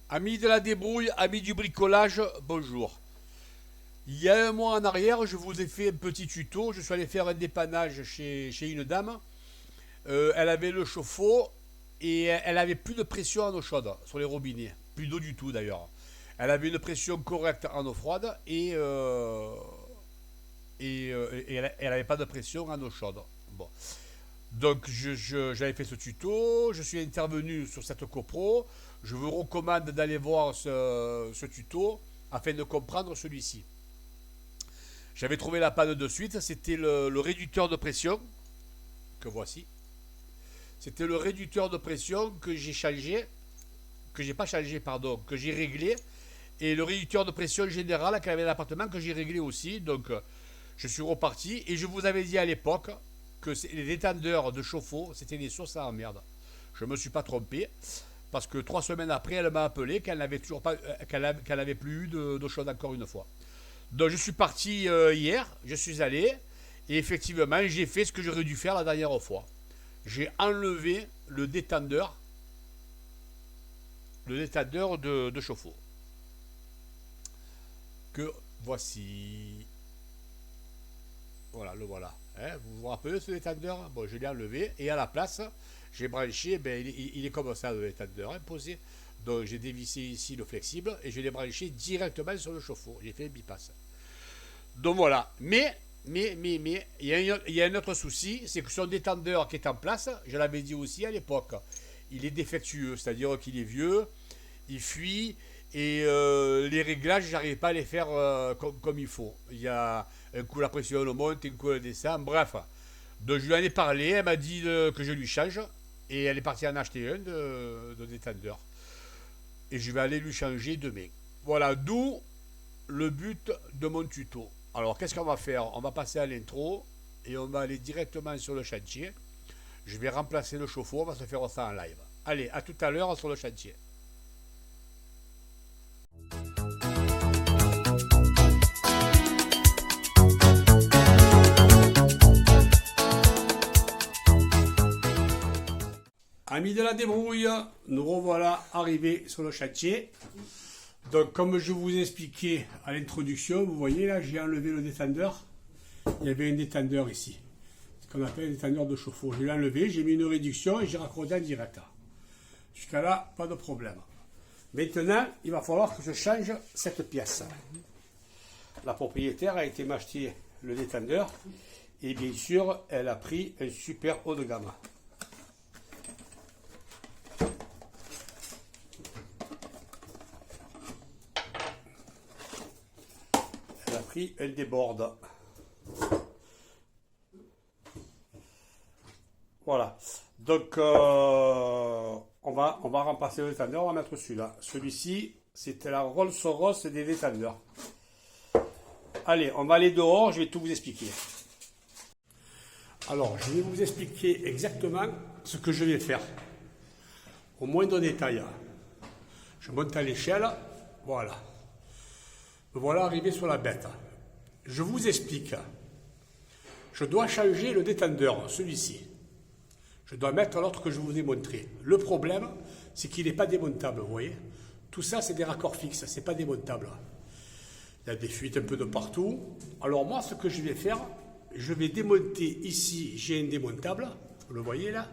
Amis de la débrouille, amis du bricolage, bonjour. Il y a un mois en arrière, je vous ai fait un petit tuto. Je suis allé faire un dépannage chez une dame. Elle avait le chauffe-eau et elle avait plus de pression en eau chaude sur les robinets. Plus d'eau du tout d'ailleurs. Elle avait une pression correcte en eau froide et elle n'avait pas de pression en eau chaude. Bon. Donc j'avais fait ce tuto, je suis intervenu sur cette copro. Je vous recommande d'aller voir ce tuto afin de comprendre celui-ci. J'avais trouvé la panne de suite, c'était le réducteur de pression que voici. C'était le réducteur de pression que j'ai changé, que j'ai pas changé, pardon, que j'ai réglé. Et le réducteur de pression général qu'elle avait dans l'appartement que j'ai réglé aussi. Donc je suis reparti et je vous avais dit à l'époque que les détendeurs de chauffe-eau, c'était des sources à emmerde. Je ne me suis pas trompé parce que 3 semaines après, elle m'a appelé qu'elle n'avait toujours pas, qu'elle n'avait plus eu d'eau chaude encore une fois. Donc je suis parti hier, je suis allé et effectivement j'ai fait ce que j'aurais dû faire la dernière fois. J'ai enlevé le détendeur de chauffe-eau que voici. Voilà, le voilà. Hein, vous vous rappelez ce détendeur? Bon, je l'ai enlevé et à la place, j'ai branché, ben, il est comme ça le détendeur, hein, posé. Donc j'ai dévissé ici le flexible et je l'ai branché directement sur le chauffe-eau. J'ai fait un bypass. Donc voilà. Mais, il y a un autre souci, c'est que son détendeur qui est en place, je l'avais dit aussi à l'époque, il est défectueux, c'est-à-dire qu'il est vieux, il fuit, et les réglages, j'arrive pas à les faire comme il faut. Il y a un coup la pression le monte, un coup elle descend, bref. Donc je lui en ai parlé, elle m'a dit que je lui change, et elle est partie en acheter un de détendeur. Et je vais aller lui changer demain. Voilà, d'où le but de mon tuto. Alors, qu'est-ce qu'on va faire? On va passer à l'intro et on va aller directement sur le chantier. Je vais remplacer le chauffe-eau, on va se faire ça en live. Allez, à tout à l'heure sur le chantier. Amis de la débrouille, nous revoilà arrivés sur le chantier. Donc, comme je vous expliquais à l'introduction, vous voyez là, j'ai enlevé le détendeur. Il y avait un détendeur ici, ce qu'on appelle un détendeur de chauffe-eau. Je l'ai enlevé, j'ai mis une réduction et j'ai raccordé en direct. Jusqu'à là, pas de problème. Maintenant, il va falloir que je change cette pièce. La propriétaire a été m'acheter le détendeur et bien sûr, elle a pris un super haut de gamme. Elle a pris, elle déborde. Voilà. Donc, on va remplacer le détendeur, on va mettre celui-là. Celui-ci, c'était la Rolls-Royce des détendeurs. Allez, on va aller dehors, je vais tout vous expliquer. Alors, je vais vous expliquer exactement ce que je vais faire. Au moindre détail. Je monte à l'échelle, voilà. Me voilà arrivé sur la bête. Je vous explique. Je dois changer le détendeur, celui-ci. Je dois mettre l'autre que je vous ai montré. Le problème, c'est qu'il n'est pas démontable, vous voyez. Tout ça, c'est des raccords fixes, c'est pas démontable. Il y a des fuites un peu de partout. Alors moi, ce que je vais faire, je vais démonter ici, j'ai un démontable, vous le voyez là.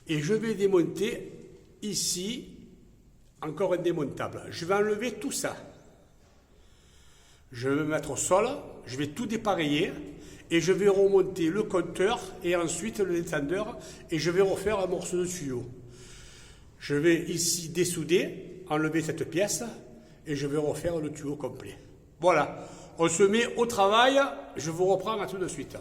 Et je vais démonter ici, encore un démontable. Je vais enlever tout ça. Je vais me mettre au sol, je vais tout dépareiller. Et je vais remonter le compteur et ensuite le détendeur et je vais refaire un morceau de tuyau. Je vais ici dessouder, enlever cette pièce et je vais refaire le tuyau complet. Voilà, on se met au travail, je vous reprends à tout de suite.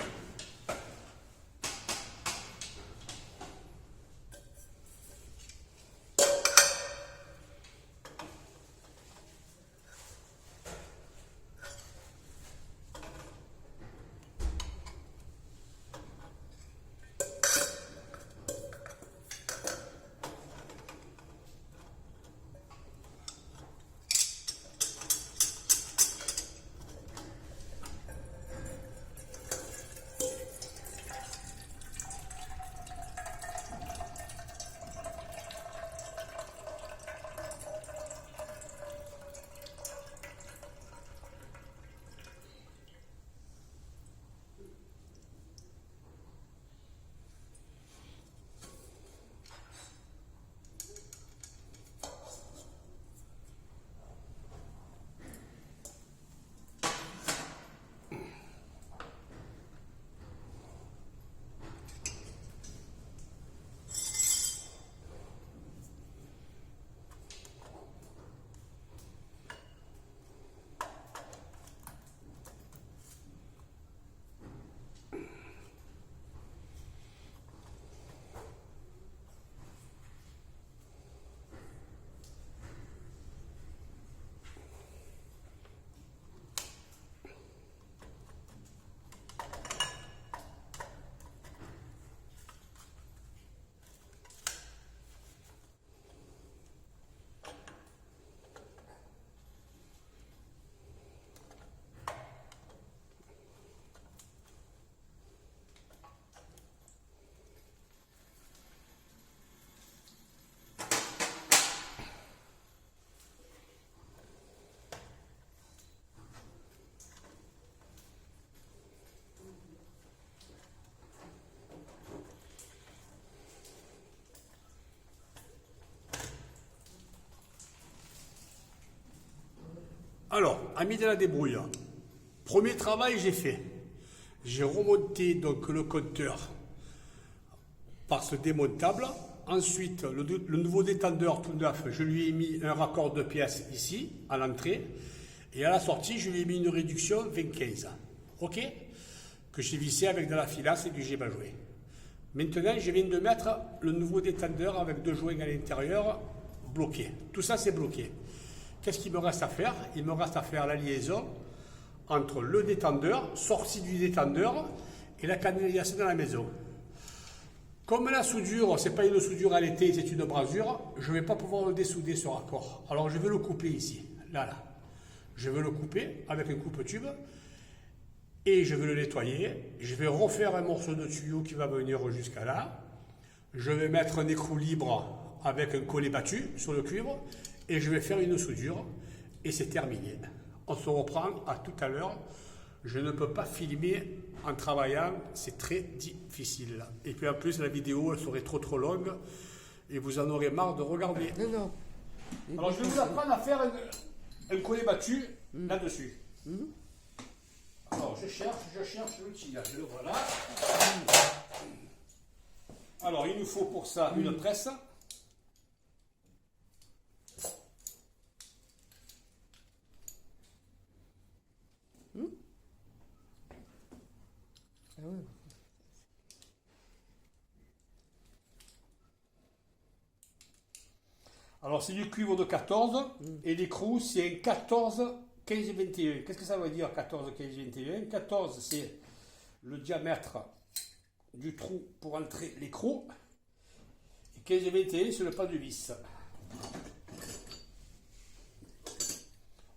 Alors, amis de la débrouille, premier travail j'ai fait. J'ai remonté donc le compteur par ce démontable. Ensuite, le nouveau détendeur tout neuf, je lui ai mis un raccord de pièces ici, à l'entrée. Et à la sortie, je lui ai mis une réduction 20-15. OK? Que j'ai vissé avec de la filasse et du géba joué. Maintenant, je viens de mettre le nouveau détendeur avec 2 joints à l'intérieur bloqués. Tout ça, c'est bloqué. Qu'est-ce qu'il me reste à faire? Il me reste à faire la liaison entre le détendeur, sortie du détendeur, et la canalisation de la maison. Comme la soudure, ce n'est pas une soudure à l'été, c'est une brasure, je ne vais pas pouvoir le dessouder ce raccord. Alors je vais le couper ici, là. Je vais le couper avec un coupe-tube et je vais le nettoyer. Je vais refaire un morceau de tuyau qui va venir jusqu'à là. Je vais mettre un écrou libre avec un collet battu sur le cuivre et je vais faire une soudure et c'est terminé. On se reprend à tout à l'heure. Je ne peux pas filmer en travaillant, c'est très difficile. Et puis en plus, la vidéo elle serait trop longue et vous en aurez marre de regarder. Non. Alors je vais vous apprendre à faire un collet battu là-dessus. Alors je cherche l'outil là, je le vois là. Alors il nous faut pour ça une presse. Alors c'est du cuivre de 14 et l'écrou c'est un 14 15 21. Qu'est-ce que ça veut dire 14 15 21? 14 c'est le diamètre du trou pour entrer l'écrou et 15 21 c'est le pas de vis.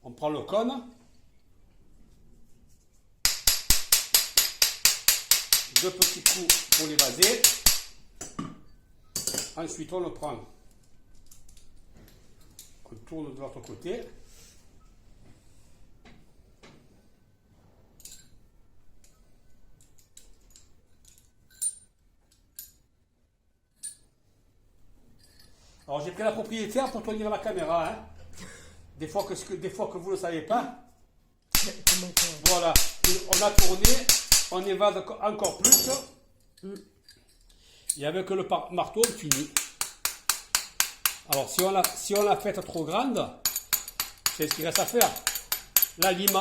On prend le cône. Deux petits coups pour l'évaser. Ensuite on le prend. On tourne de l'autre côté. Alors j'ai pris la propriétaire pour tenir la caméra. Hein. Des fois que vous ne le savez pas. Voilà. On a tourné. On évase encore plus. Et avec le marteau, on finit. Alors, si on l'a faite trop grande, c'est ce qu'il reste à faire. La lime.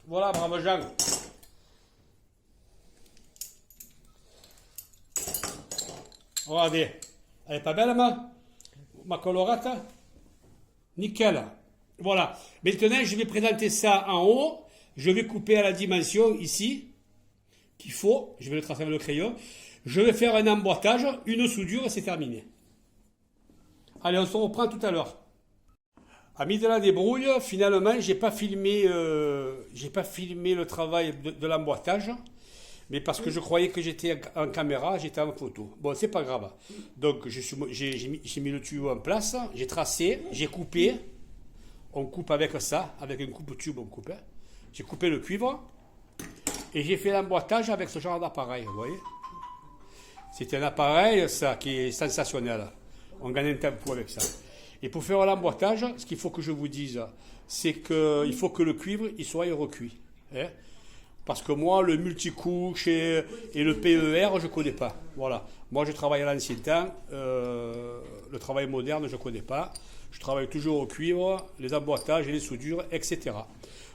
Voilà, bravo Jean. Regardez. Elle est pas belle, ma colorate? Nickel. Voilà. Maintenant, je vais présenter ça en haut. Je vais couper à la dimension ici qu'il faut. Je vais le tracer avec le crayon. Je vais faire un emboîtage, une soudure et c'est terminé. Allez, on se reprend tout à l'heure. Amis de la débrouille, finalement, j'ai pas filmé le travail de l'emboîtage. Mais parce que je croyais que j'étais en caméra, j'étais en photo. Bon, c'est pas grave. Donc, j'ai mis le tuyau en place, j'ai tracé, j'ai coupé. On coupe avec ça, avec un coupe-tube, on coupe. J'ai coupé le cuivre et j'ai fait l'emboîtage avec ce genre d'appareil, vous voyez. C'est un appareil, ça, qui est sensationnel. On gagne un tempo avec ça. Et pour faire l'emboîtage, ce qu'il faut que je vous dise, c'est qu'il faut que le cuivre il soit recuit. Hein. Parce que moi, le multicouche et le PER, je ne connais pas. Voilà. Moi, je travaille à l'ancien temps. Le travail moderne, je ne connais pas. Je travaille toujours au cuivre, les emboîtages et les soudures, etc.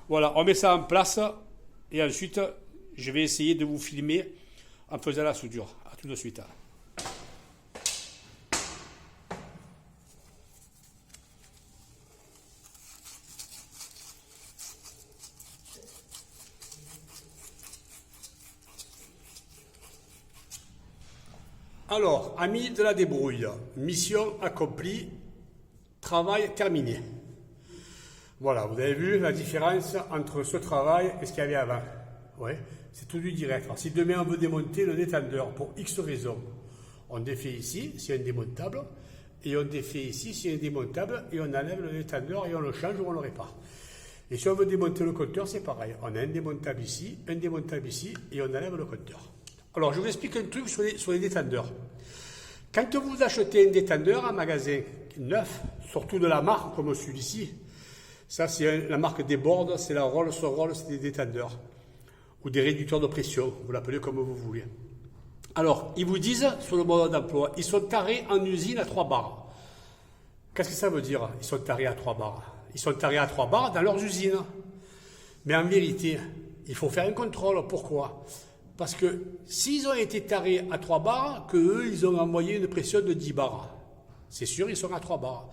Voilà, on met ça en place. Et ensuite, je vais essayer de vous filmer en faisant la soudure. A tout de suite. Alors, amis de la débrouille, mission accomplie, travail terminé. Voilà, vous avez vu la différence entre ce travail et ce qu'il y avait avant. Ouais, c'est tout du direct. Alors, si demain on veut démonter le détendeur pour X raisons, on défait ici, c'est un démontable, et on défait ici, c'est un démontable, et on enlève le détendeur et on le change ou on le répare. Et si on veut démonter le compteur, c'est pareil. On a un démontable ici, et on enlève le compteur. Alors, je vous explique un truc sur les détendeurs. Quand vous achetez un détendeur en magasin neuf, surtout de la marque comme celui-ci, ça c'est la marque des boards, c'est la Rolls-Royce, c'est des détendeurs ou des réducteurs de pression, vous l'appelez comme vous voulez. Alors, ils vous disent sur le mode d'emploi, ils sont tarés en usine à 3 bars. Qu'est-ce que ça veut dire, ils sont tarés à 3 bars? Ils sont tarés à 3 bars dans leurs usines. Mais en vérité, il faut faire un contrôle. Pourquoi? Parce que s'ils ont été tarés à 3 bars, qu'eux, ils ont envoyé une pression de 10 bars. C'est sûr, ils sont à 3 bars.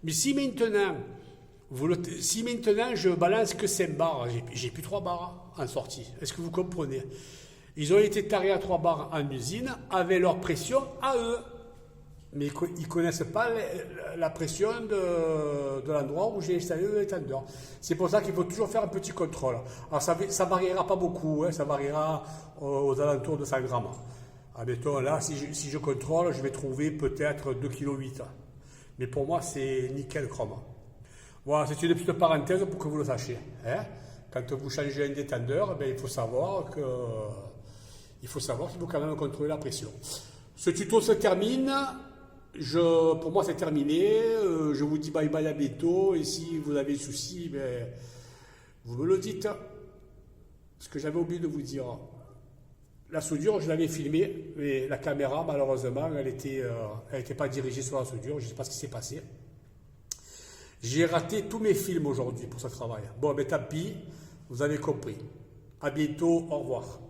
Mais si maintenant, je balance que 5 bars, j'ai plus 3 bars en sortie. Est-ce que vous comprenez? Ils ont été tarés à 3 bars en usine avec leur pression à eux. Mais ils ne connaissent pas la pression de l'endroit où j'ai installé le détendeur. C'est pour ça qu'il faut toujours faire un petit contrôle. Alors ça ne variera pas beaucoup, hein, ça variera aux alentours de 100 grammes. Admettons, là, si je contrôle, je vais trouver peut-être 2,8 kg. Mais pour moi, c'est nickel chrome. Voilà, c'est une petite parenthèse pour que vous le sachiez. Hein. Quand vous changez un détendeur, il faut savoir qu'il faut quand même contrôler la pression. Ce tuto se termine. Pour moi, c'est terminé. Je vous dis bye bye à bientôt. Et si vous avez des soucis, vous me le dites. Ce que j'avais oublié de vous dire. La soudure, je l'avais filmée, mais la caméra, malheureusement, elle était pas dirigée sur la soudure. Je ne sais pas ce qui s'est passé. J'ai raté tous mes films aujourd'hui pour ce travail. Bon, mais tant pis, vous avez compris. À bientôt, au revoir.